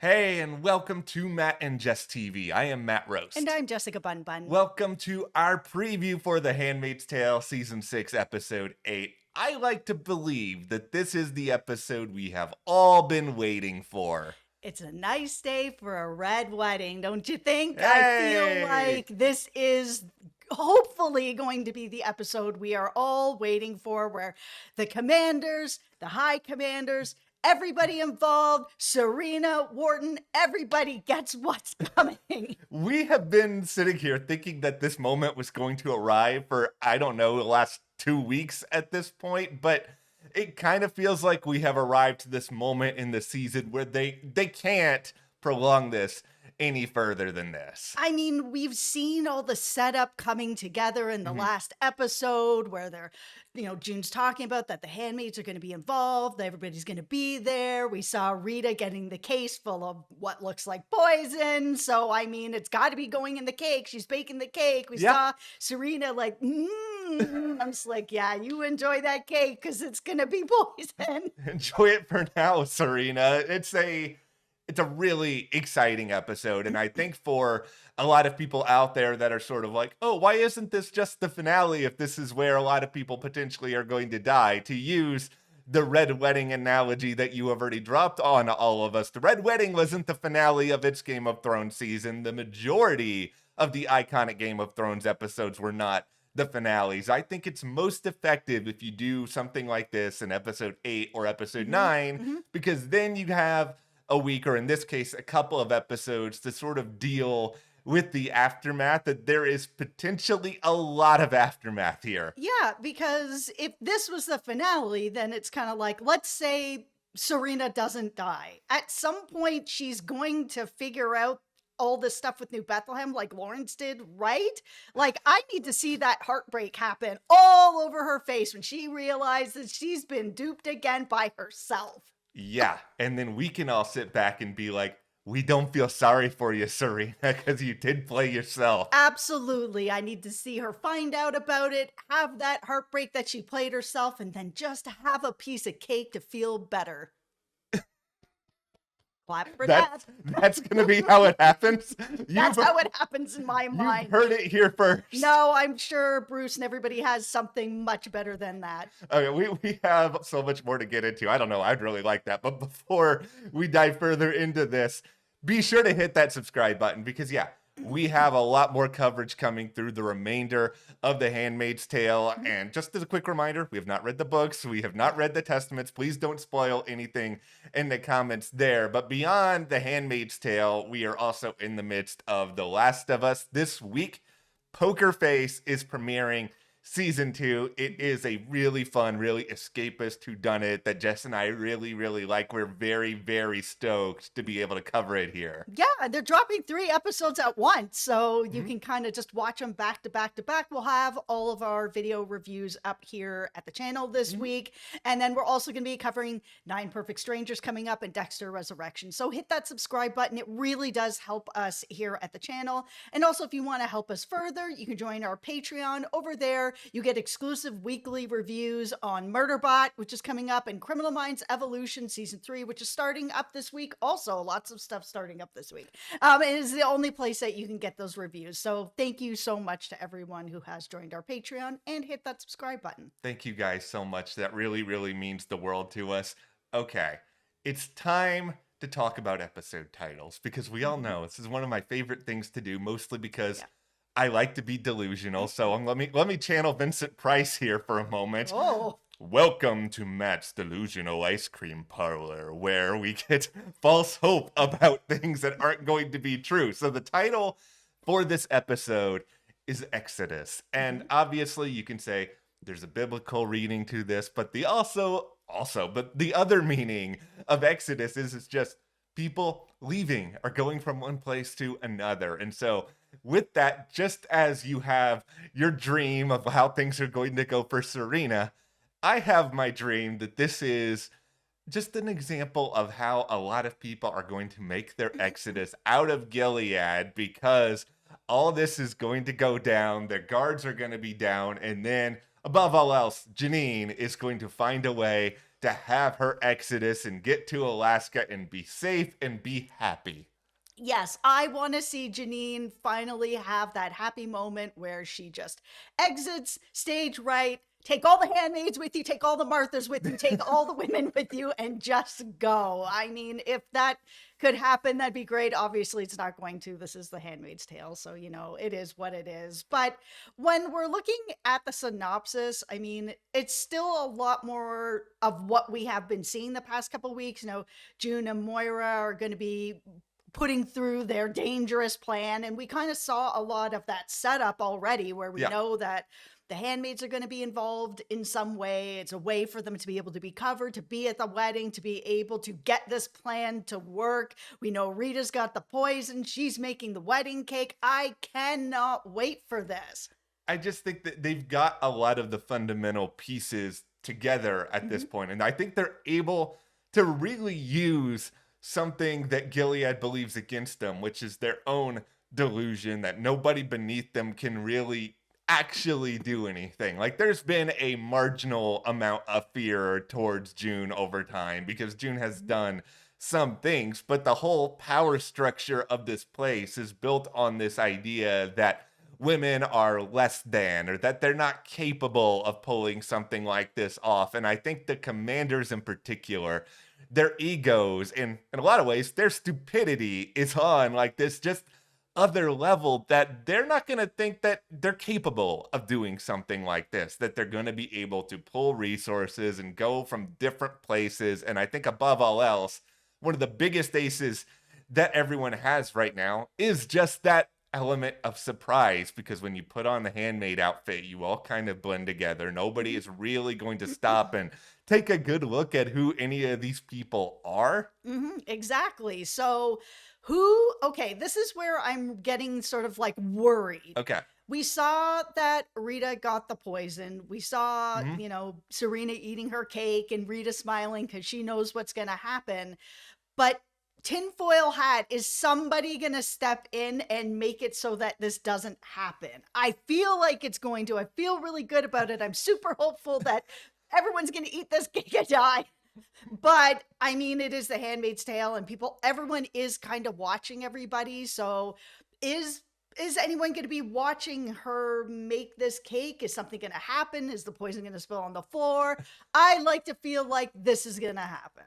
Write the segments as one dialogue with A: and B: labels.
A: Hey, and welcome to Matt and Jess TV. I am Matt Roast.
B: And I'm Jessica Bun Bun.
A: Welcome to our preview for The Handmaid's Tale Season 6, Episode 8. I like to believe that this is the episode we have all been waiting for.
B: It's a nice day for a red wedding, don't you think?
A: Hey!
B: I feel like this is hopefully going to be the episode we are all waiting for, where the commanders, the high commanders, everybody involved, Serena, Wharton, everybody gets what's coming.
A: We have been sitting here thinking that this moment was going to arrive for, I don't know, the last 2 weeks at this point, but it kind of feels like we have arrived to this moment in the season where they can't prolong this any further than this.
B: I mean, we've seen all the setup coming together in the last episode where they're, June's talking about that the handmaids are going to be involved. Everybody's going to be there. We saw Rita getting the case full of what looks like poison. So, I mean, it's got to be going in the cake. She's baking the cake. We saw Serena like, I'm just like, yeah, you enjoy that cake because it's going to be poison.
A: Enjoy it for now, Serena. It's a really exciting episode, and I think for a lot of people out there that are sort of like, oh, why isn't this just the finale if this is where a lot of people potentially are going to die? To use the Red Wedding analogy that you have already dropped on all of us, the Red Wedding wasn't the finale of its Game of Thrones season. The majority of the iconic Game of Thrones episodes were not the finales. I think it's most effective if you do something like this in episode 8 or episode 9, because then you have a week, or in this case, a couple of episodes to sort of deal with the aftermath, that there is potentially a lot of aftermath here.
B: Yeah, because if this was the finale, then it's kind of like, let's say Serena doesn't die. At some point, she's going to figure out all this stuff with New Bethlehem like Lawrence did, right? Like, I need to see that heartbreak happen all over her face when she realizes she's been duped again by herself.
A: Yeah, and then we can all sit back and be like, we don't feel sorry for you, Serena, because you did play yourself.
B: Absolutely. I need to see her find out about it, have that heartbreak that she played herself, and then just have a piece of cake to feel better. Clap for that.
A: That's going to be how it happens?
B: That's how it happens in my mind.
A: You heard it here first.
B: No, I'm sure Bruce and everybody has something much better than that.
A: Okay, we have so much more to get into. I don't know. I'd really like that. But before we dive further into this, be sure to hit that subscribe button because, we have a lot more coverage coming through the remainder of The Handmaid's Tale. And just as a quick reminder, we have not read the books. We have not read the Testaments. Please don't spoil anything in the comments there. But beyond The Handmaid's Tale, we are also in the midst of The Last of Us. This week, Poker Face is premiering Season 2. It is a really fun, really escapist whodunit that Jess and I really, really like. We're very, very stoked to be able to cover it here.
B: Yeah, they're dropping 3 episodes at once, so you can kind of just watch them back to back to back. We'll have all of our video reviews up here at the channel this week, and then we're also going to be covering 9 Perfect Strangers coming up and Dexter Resurrection. So hit that subscribe button. It really does help us here at the channel. And also, if you want to help us further, you can join our Patreon over there. You get exclusive weekly reviews on Murderbot, which is coming up, and Criminal Minds Evolution Season 3, which is starting up this week. Also, lots of stuff starting up this week. It is the only place that you can get those reviews. So thank you so much to everyone who has joined our Patreon and hit that subscribe button.
A: Thank you guys so much. That really, really means the world to us. Okay, it's time to talk about episode titles because we all know this is one of my favorite things to do, mostly because I like to be delusional. So let me channel Vincent Price here for a moment.
B: Oh.
A: Welcome to Matt's Delusional Ice Cream Parlor, where we get false hope about things that aren't going to be true. So the title for this episode is Exodus. And obviously you can say there's a biblical reading to this, but the other meaning of Exodus is it's just people leaving or going from one place to another. And so with that, just as you have your dream of how things are going to go for Serena, I have my dream that this is just an example of how a lot of people are going to make their exodus out of Gilead, because all this is going to go down. The guards are going to be down. And then above all else, Janine is going to find a way to have her exodus and get to Alaska and be safe and be happy.
B: Yes, I want to see Janine finally have that happy moment where she just exits stage right, take all the handmaids with you, take all the Marthas with you, take all the women with you, and just go. I mean, if that could happen, that'd be great. Obviously, it's not going to. This is the Handmaid's Tale, so, it is what it is. But when we're looking at the synopsis, I mean, it's still a lot more of what we have been seeing the past couple weeks. June and Moira are going to be putting through their dangerous plan, and we kind of saw a lot of that setup already, where we know that the handmaids are going to be involved in some way. It's a way for them to be able to be covered, to be at the wedding, to be able to get this plan to work. We know Rita's got the poison. She's making the wedding cake. I cannot wait for this.
A: I just think that they've got a lot of the fundamental pieces together at this point, and I think they're able to really use something that Gilead believes against them, which is their own delusion that nobody beneath them can really actually do anything. Like, there's been a marginal amount of fear towards June over time because June has done some things, but the whole power structure of this place is built on this idea that women are less than, or that they're not capable of pulling something like this off. And I think the commanders in particular, their egos, and in a lot of ways, their stupidity is on like this just other level that they're not going to think that they're capable of doing something like this, that they're going to be able to pull resources and go from different places. And I think above all else, one of the biggest aces that everyone has right now is just that element of surprise, because when you put on the handmaid outfit, you all kind of blend together. Nobody is really going to stop and take a good look at who any of these people are.
B: Exactly. So this is where I'm getting sort of like worried.
A: Okay.
B: We saw that Rita got the poison. We saw, Serena eating her cake and Rita smiling because she knows what's going to happen. But tinfoil hat, is somebody going to step in and make it so that this doesn't happen? I feel like it's going to. I feel really good about it. I'm super hopeful that everyone's going to eat this cake and die. But I mean, it is the Handmaid's Tale, and everyone is kind of watching everybody. So is anyone going to be watching her make this cake? Is something going to happen? Is the poison going to spill on the floor? I like to feel like this is going to happen.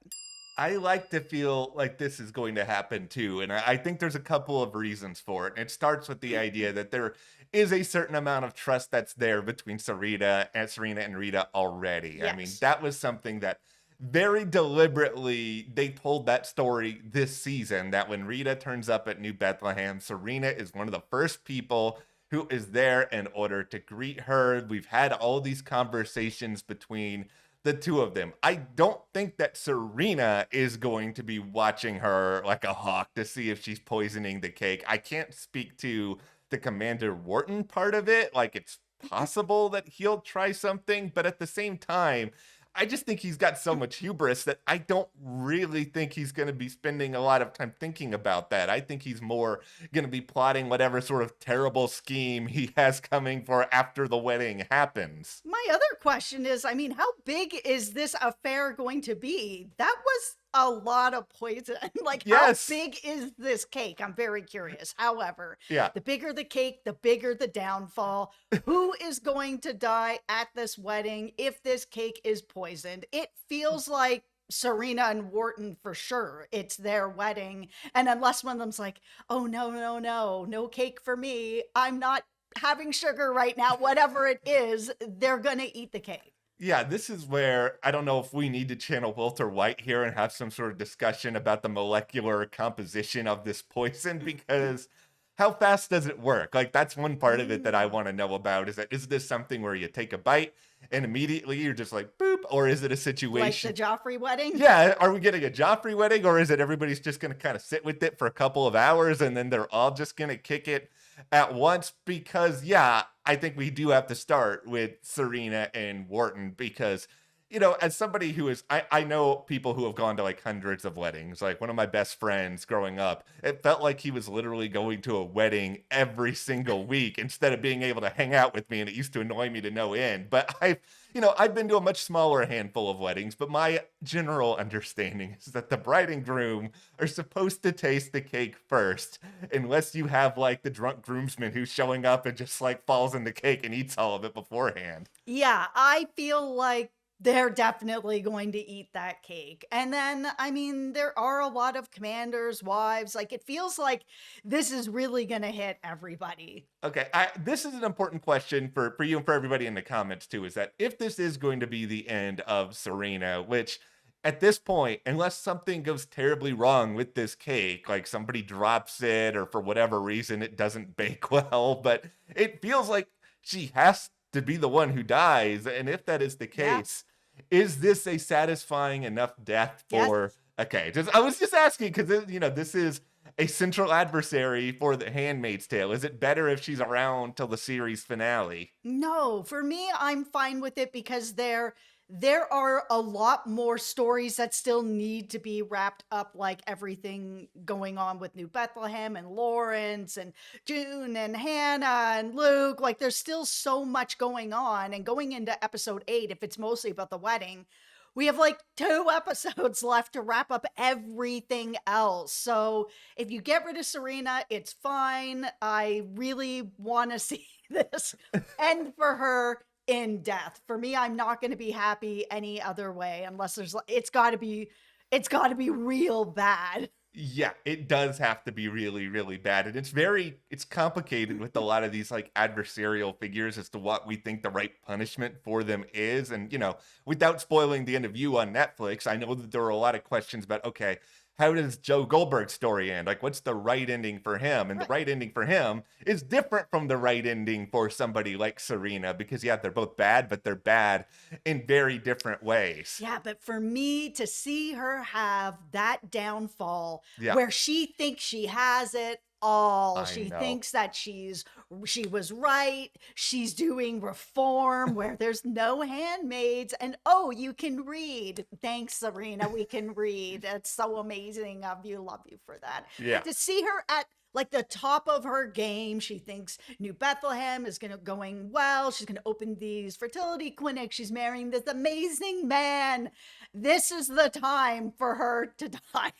A: I like to feel like this is going to happen too. And I think there's a couple of reasons for it. And it starts with the idea that there is a certain amount of trust that's there between Serena and Rita already.
B: Yes.
A: I mean, that was something that very deliberately they told that story this season, that when Rita turns up at New Bethlehem, Serena is one of the first people who is there in order to greet her. We've had all these conversations between the two of them. I don't think that Serena is going to be watching her like a hawk to see if she's poisoning the cake. I can't speak to the Commander Wharton part of it. Like, it's possible that he'll try something, but at the same time, I just think he's got so much hubris that I don't really think he's going to be spending a lot of time thinking about that. I think he's more going to be plotting whatever sort of terrible scheme he has coming for after the wedding happens.
B: My other question is, I mean, how big is this affair going to be? That was a lot of poison. Like,
A: yes.
B: How big is this cake? I'm very curious. However,
A: yeah,
B: the bigger the cake, the bigger the downfall. Who is going to die at this wedding if this cake is poisoned? It feels like Serena and Wharton for sure. It's their wedding. And unless one of them's like, oh, no cake for me. I'm not having sugar right now. Whatever it is, they're going to eat the cake.
A: Yeah, this is where I don't know if we need to channel Walter White here and have some sort of discussion about the molecular composition of this poison, because how fast does it work? Like, that's one part of it that I want to know about. Is this something where you take a bite and immediately you're just like, boop? Or is it a situation
B: like the Joffrey wedding?
A: Yeah, are we getting a Joffrey wedding? Or is it everybody's just going to kind of sit with it for a couple of hours and then they're all just going to kick it at once? Because, yeah, I think we do have to start with Serena and Wharton, because as somebody who is, I know people who have gone to like hundreds of weddings. Like one of my best friends growing up, it felt like he was literally going to a wedding every single week instead of being able to hang out with me. And it used to annoy me to no end. But I've been to a much smaller handful of weddings, but my general understanding is that the bride and groom are supposed to taste the cake first, unless you have like the drunk groomsman who's showing up and just like falls in the cake and eats all of it beforehand.
B: Yeah, I feel like they're definitely going to eat that cake. And then, I mean, there are a lot of commanders' wives. Like, it feels like this is really going to hit everybody.
A: Okay, this is an important question for you and for everybody in the comments too, is that if this is going to be the end of Serena, which at this point, unless something goes terribly wrong with this cake, like somebody drops it or for whatever reason it doesn't bake well, but it feels like she has to be the one who dies. And if that is the
B: Yeah.
A: case, is this a satisfying enough death
B: Yes.
A: for? Okay, I was just asking because this is a central adversary for the Handmaid's Tale. Is it better if she's around till the series finale?
B: No, for me, I'm fine with it because there are a lot more stories that still need to be wrapped up, like everything going on with New Bethlehem and Lawrence and June and Hannah and Luke. Like, there's still so much going on. And going into episode 8, if it's mostly about the wedding, we have like 2 episodes left to wrap up everything else. So if you get rid of Serena, it's fine. I really want to see this end for her in death. For me, I'm not going to be happy any other way unless it's got to be real bad.
A: Yeah, it does have to be really, really bad. And it's complicated with a lot of these like adversarial figures as to what we think the right punishment for them is. And, without spoiling the end of You on Netflix, I know that there are a lot of questions about, okay, how does Joe Goldberg's story end? Like, what's the right ending for him? And the right ending for him is different from the right ending for somebody like Serena because, yeah, they're both bad, but they're bad in very different ways.
B: Yeah, but for me to see her have that downfall
A: Yeah.
B: where she thinks she has it all,
A: I
B: she
A: know.
B: thinks that she was right, she's doing reform where there's no handmaids, and oh, you can read. Thanks, Serena, we can read. That's so amazing of you. Love you for that.
A: Yeah.
B: To see her at like the top of her game, she thinks New Bethlehem is going well. She's gonna open these fertility clinics. She's marrying this amazing man. This is the time for her to die.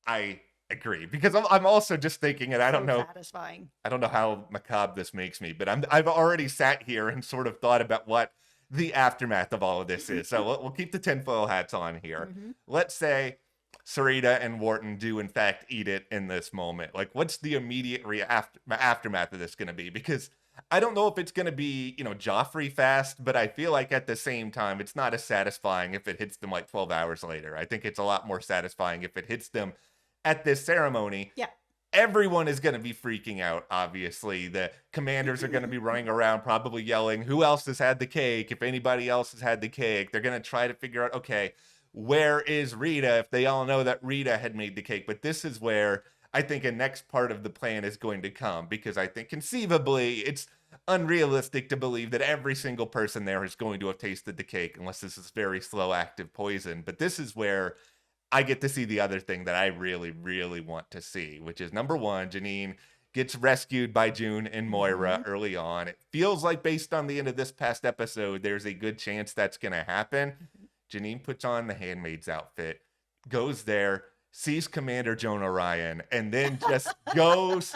A: I agree because I'm also just thinking, and I don't know,
B: Satisfying.
A: I don't know how macabre this makes me, but I've already sat here and sort of thought about what the aftermath of all of this is. So we'll keep the tinfoil hats on here.
B: Mhm.
A: Let's say Serena and Wharton do in fact eat it in this moment. Like, what's the immediate aftermath of this going to be? Because I don't know if it's going to be, Joffrey fast, but I feel like at the same time, it's not as satisfying if it hits them like 12 hours later. I think it's a lot more satisfying if it hits them at this ceremony.
B: Yeah.
A: Everyone is going to be freaking out, obviously. The commanders are going to be running around, probably yelling, who else has had the cake? If anybody else has had the cake, they're going to try to figure out, okay, where is Rita? If they all know that Rita had made the cake. But this is where I think a next part of the plan is going to come, because I think conceivably it's unrealistic to believe that every single person there is going to have tasted the cake unless this is very slow active poison. But this is where I get to see the other thing that I really, really want to see, which is number one, Janine gets rescued by June and Moira early on. It feels like based on the end of this past episode, there's a good chance that's going to happen. Janine puts on the handmaid's outfit, goes there, sees Commander Joan Orion, and then just goes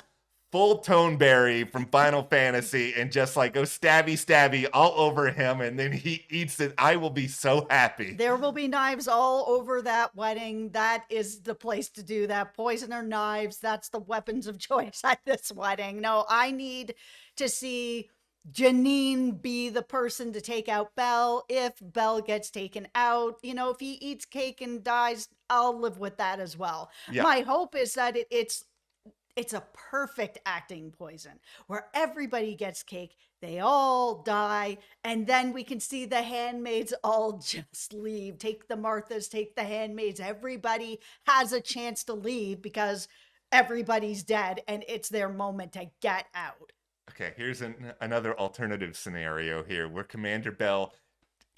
A: full Toneberry from Final Fantasy and just like goes stabby all over him, and then he eats it. I will be so happy.
B: There will be knives all over that wedding. That is the place to do that. Poison or knives, that's the weapons of choice at this wedding. No, I need to see Janine be the person to take out Belle. If Belle gets taken out, if he eats cake and dies, I'll live with that as well.
A: Yeah.
B: My hope is that it's a perfect acting poison where everybody gets cake, they all die, and then we can see the handmaids all just leave. Take the Marthas, take the handmaids. Everybody has a chance to leave because everybody's dead and it's their moment to get out.
A: Okay, here's another alternative scenario here where Commander Bell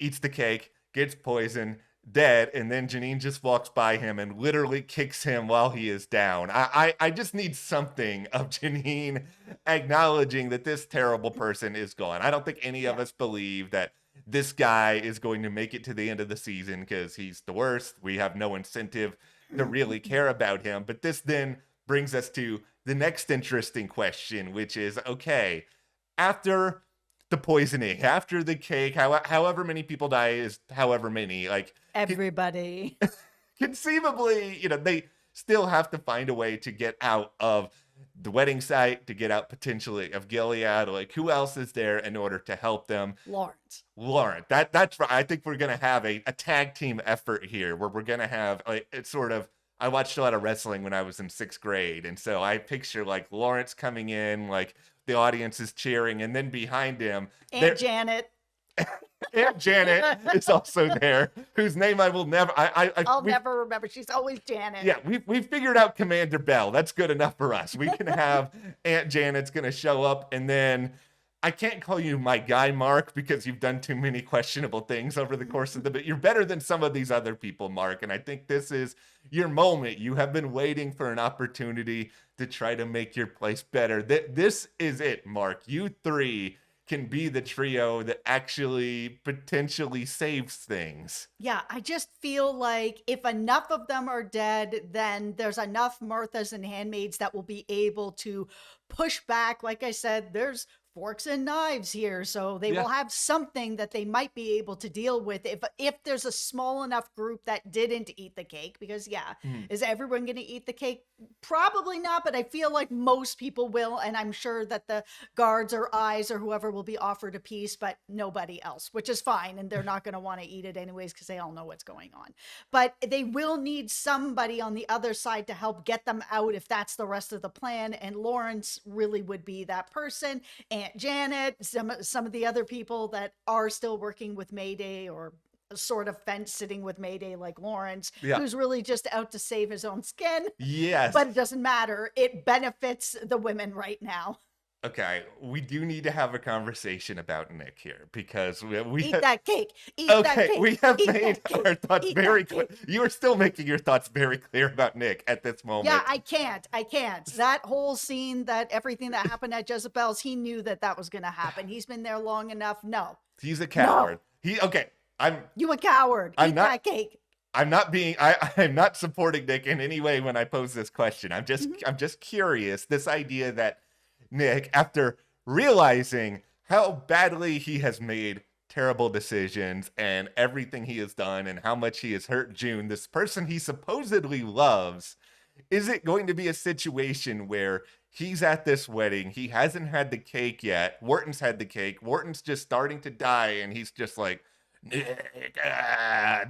A: eats the cake, gets poisoned, dead, and then Janine just walks by him and literally kicks him while he is down. I just need something of Janine acknowledging that this terrible person is gone. I don't think any of us believe that this guy is going to make it to the end of the season because he's the worst. We have no incentive to really care about him. But this then brings us to the next interesting question, which is, okay, after the poisoning, after the cake, however many people die is however many, like
B: everybody.
A: Conceivably, they still have to find a way to get out of the wedding site, to get out potentially of Gilead. Like, who else is there in order to help them?
B: Lawrence.
A: That's right. I think we're gonna have a tag team effort here, where we're gonna have it's sort of. I watched a lot of wrestling when I was in 6th grade, and so I picture like Lawrence coming in, like the audience is cheering, and then behind him,
B: Janet.
A: Aunt Janet is also there, whose name I will never.
B: I'll never remember. She's always Janet.
A: Yeah, we figured out Commander Bell. That's good enough for us. We can have Aunt Janet's gonna show up, and then I can't call you my guy, Mark, because you've done too many questionable things over the course of the bit. You're better than some of these other people, Mark, and I think this is your moment. You have been waiting for an opportunity to try to make your place better. This is it, Mark. You three can be the trio that actually potentially saves things.
B: Yeah, I just feel like if enough of them are dead, then there's enough Marthas and handmaids that will be able to push back. Like I said, there's forks and knives here, so they will have something that they might be able to deal with if there's a small enough group that didn't eat the cake. Because is everyone going to eat the cake? Probably not, but I feel like most people will, and I'm sure that the guards or eyes or whoever will be offered a piece, but nobody else, which is fine, and they're not going to want to eat it anyways because they all know what's going on. But they will need somebody on the other side to help get them out if that's the rest of the plan, and Lawrence really would be that person. Aunt Janet, some of the other people that are still working with Mayday or sort of fence sitting with Mayday, like Lawrence, who's really just out to save his own skin.
A: Yes.
B: But it doesn't matter. It benefits the women right now.
A: Okay, we do need to have a conversation about Nick here, because we
B: eat that cake. Eat that cake.
A: We have made our thoughts very clear. You are still making your thoughts very clear about Nick at this moment.
B: Yeah, I can't. That whole scene, that everything that happened at Jezebel's, he knew that was going to happen. He's been there long enough. No.
A: He's a coward.
B: No. You a coward.
A: Eat
B: that cake.
A: I'm not supporting Nick in any way when I pose this question. I'm just curious. This idea that Nick, after realizing how badly he has made terrible decisions and everything he has done and how much he has hurt June, this person he supposedly loves, is it going to be a situation where he's at this wedding, he hasn't had the cake yet, Wharton's had the cake, Wharton's just starting to die, and he's just like, Nick,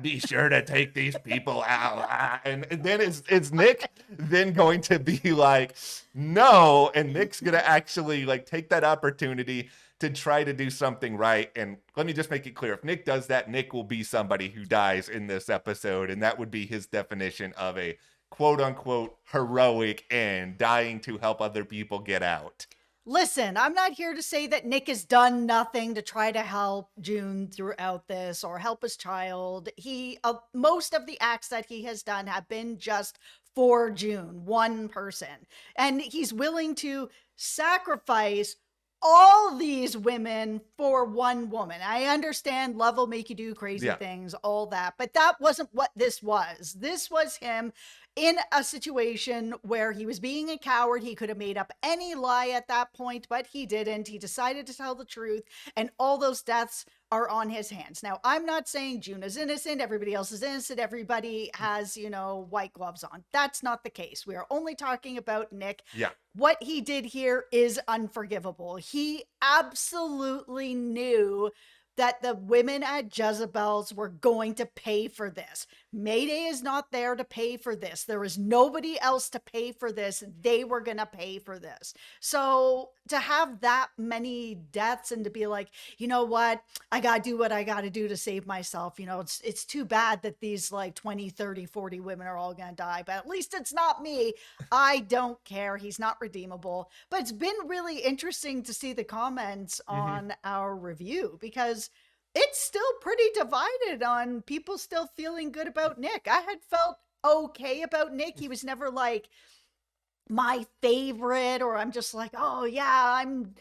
A: be sure to take these people out. And then is Nick then going to be like, no, and Nick's going to actually like take that opportunity to try to do something right. And let me just make it clear, if Nick does that, Nick will be somebody who dies in this episode, and that would be his definition of a quote unquote heroic end, dying to help other people get out.
B: Listen, I'm not here to say that Nick has done nothing to try to help June throughout this or help his child. Most of the acts that he has done have been just for June, one person. And he's willing to sacrifice all these women for one woman. I understand love will make you do crazy things, all that, but that wasn't what this was. This was him in a situation where he was being a coward. He could have made up any lie at that point, but he didn't. He decided to tell the truth, and all those deaths are on his hands. Now, I'm not saying June is innocent, everybody else is innocent, everybody has, white gloves on. That's not the case. We are only talking about Nick.
A: Yeah.
B: What he did here is unforgivable. He absolutely knew that the women at Jezebel's were going to pay for this. Mayday is not there to pay for this. There is nobody else to pay for this. They were going to pay for this. So to have that many deaths and to be like, you know what, I got to do what I got to do to save myself. It's too bad that these like 20, 30, 40 women are all going to die, but at least it's not me. I don't care. He's not redeemable. But it's been really interesting to see the comments on our review, because it's still pretty divided on people still feeling good about Nick. I had felt okay about Nick. He was never like my favorite, or I'm just like, oh yeah, I'm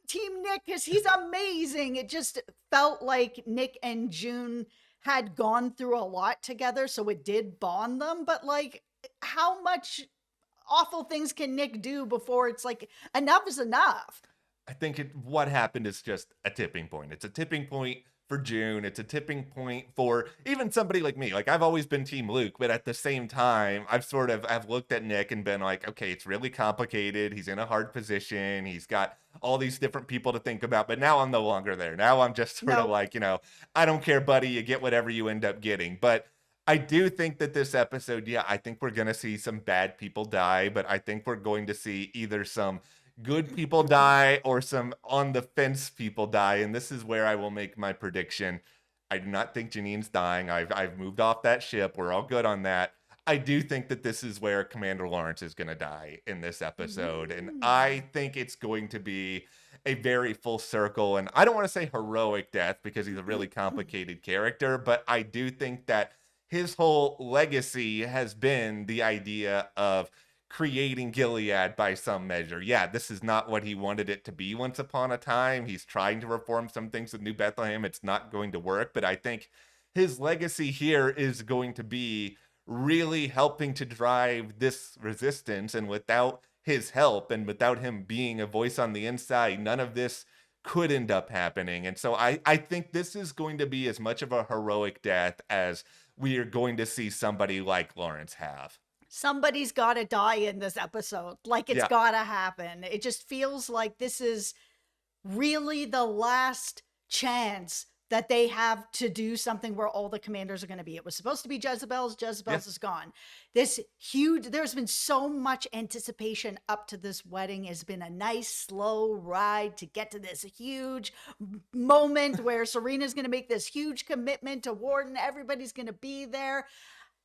B: team Nick because he's amazing. It just felt like Nick and June had gone through a lot together, so it did bond them. But like, how much awful things can Nick do before it's like enough is enough?
A: I think what happened is just a tipping point. It's a tipping point for June. It's a tipping point for even somebody like me. Like, I've always been Team Luke, but at the same time, I've looked at Nick and been like, okay, it's really complicated. He's in a hard position. He's got all these different people to think about. But now I'm no longer there. Now I'm just sort of
B: No.
A: like, I don't care, buddy. You get whatever you end up getting. But I do think that this episode, yeah, I think we're gonna see some bad people die, but I think we're going to see either some good people die or some on the fence people die. And this is where I will make my prediction. I do not think Janine's dying. I've moved off that ship. We're all good on that. I do think that this is where Commander Lawrence is going to die in this episode. And I think it's going to be a very full circle. And I don't want to say heroic death because he's a really complicated character, but I do think that his whole legacy has been the idea of creating Gilead by some measure. Yeah, this is not what he wanted it to be once upon a time. He's trying to reform some things with New Bethlehem. It's not going to work, but I think his legacy here is going to be really helping to drive this resistance. And without his help and without him being a voice on the inside, none of this could end up happening. And so I think this is going to be as much of a heroic death as we are going to see somebody like Lawrence have.
B: Somebody's got to die in this episode. Like, it's
A: Yeah.
B: got to happen. It just feels like this is really the last chance that they have to do something where all the commanders are going to be. It was supposed to be Jezebel's. Jezebel's is gone. There's been so much anticipation up to this wedding. It's been a nice, slow ride to get to this huge moment where Serena's going to make this huge commitment to Warden. Everybody's going to be there.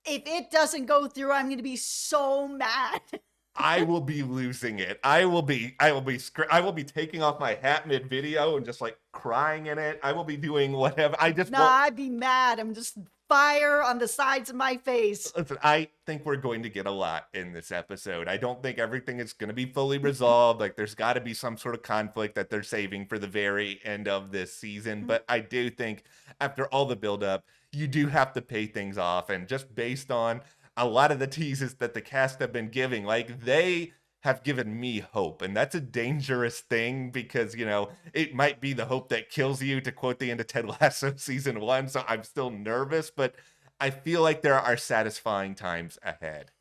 B: If it doesn't go through, I'm going to be so mad.
A: I will be losing it. I will be taking off my hat mid video and just like crying in it. I will be doing whatever.
B: I'd be mad. I'm just fire on the sides of my face.
A: Listen, I think we're going to get a lot in this episode. I don't think everything is going to be fully resolved. Like, there's got to be some sort of conflict that they're saving for the very end of this season. But I do think after all the buildup, you do have to pay things off. And just based on a lot of the teases that the cast have been giving, like, they have given me hope. And that's a dangerous thing because, it might be the hope that kills you, to quote the end of Ted Lasso season 1. So I'm still nervous, but I feel like there are satisfying times ahead.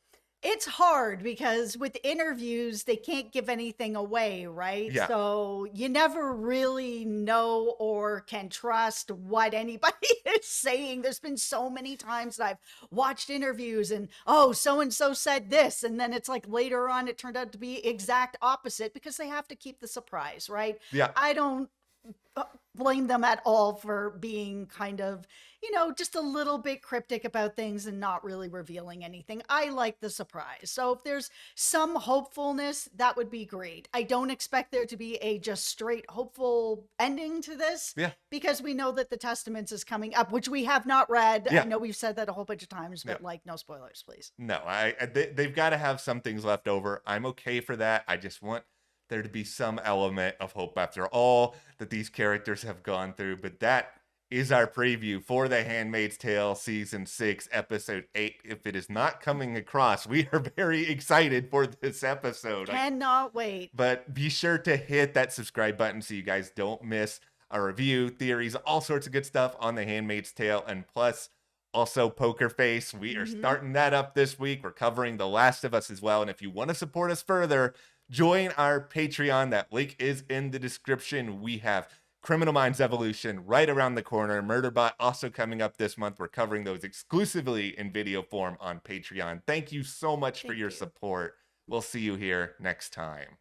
B: It's hard because with interviews, they can't give anything away, right?
A: Yeah.
B: So you never really know or can trust what anybody is saying. There's been so many times that I've watched interviews and, oh, so-and-so said this. And then it's like later on, it turned out to be exact opposite because they have to keep the surprise, right?
A: Yeah.
B: I don't blame them at all for being kind of, just a little bit cryptic about things and not really revealing anything. I like the surprise. So if there's some hopefulness, that would be great. I don't expect there to be a just straight hopeful ending to this.
A: Yeah.
B: Because we know that the Testaments is coming up, which we have not read.
A: Yeah.
B: I know we've said that a whole bunch of times, but no spoilers, please.
A: No, they've got to have some things left over. I'm okay for that. I just want there to be some element of hope after all that these characters have gone through. But that is our preview for The Handmaid's Tale Season 6, Episode 8. If it is not coming across, we are very excited for this episode.
B: Cannot wait.
A: But be sure to hit that subscribe button so you guys don't miss our review, theories, all sorts of good stuff on The Handmaid's Tale. And plus, also Poker Face. We are starting that up this week. We're covering The Last of Us as well. And if you want to support us further, join our Patreon. That link is in the description. We have Criminal Minds Evolution right around the corner. Murderbot also coming up this month. We're covering those exclusively in video form on Patreon. Thank you so much for your support. We'll see you here next time.